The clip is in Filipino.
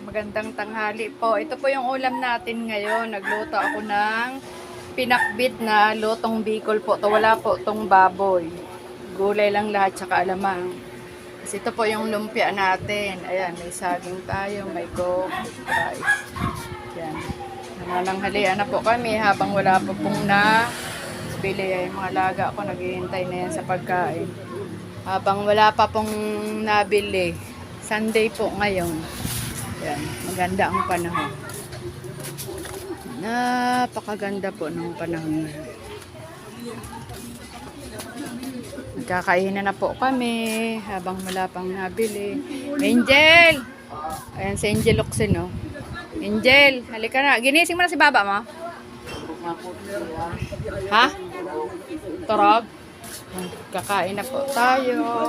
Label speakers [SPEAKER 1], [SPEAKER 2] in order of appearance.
[SPEAKER 1] Magandang tanghali po. Ito po yung ulam natin ngayon. Nagluto ako ng pinakbit na lutong Bicol po. To wala po tong baboy. Gulay lang lahat tsaka alamang. Kasi ito po yung lumpia natin. Ayan, may saging tayo, may coke, rice. Ayan. Nanananghalian na po kami habang wala po pong bili. Ay, mga laga ko naghihintay na yan sa pagkain. Habang wala pa pong nabili. Sunday po ngayon. Yan, maganda ang panahon. Napakaganda po ng panahon. Nagkakainan na po kami habang wala pang nabili. Angel! Ayan si Angel Locsin, no? Angel, halika na. Ginising mo na si baba mo? Ha? Turog? Kakain na po tayo.